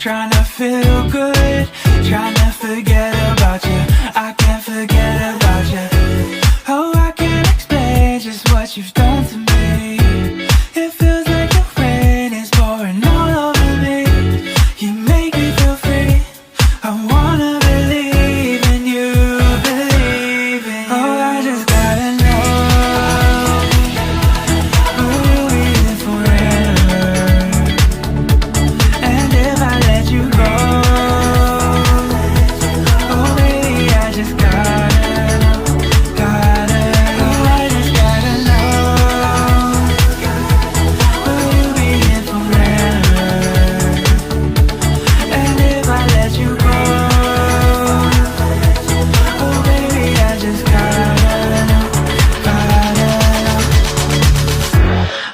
trying to feel good, trying to forget about you. I can't forget about you. Oh, I can't explain just what you've done to me. It feels like the rain is pouring all over me. You make me feel free. I wanna believe in you, believe in you. Oh, I just gotta know, will you be here forever? And if I let you go, oh baby, I just gotta know, oh I just gotta know, will you be here forever? And if I let you go, oh baby, I just gotta know,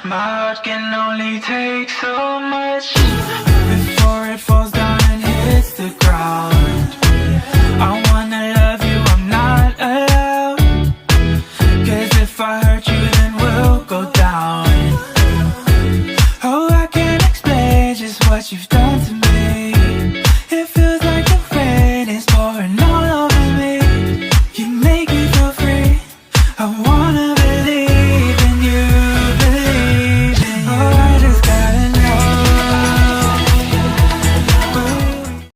My heart can only take so much before it falls down and hits the ground. I wanna love you, I'm not allowed, 'cause if I hurt you then we'll go down. Oh, I can't explain just what you've done to me. It feels like the rain is pouring all over me. You make me feel free. I want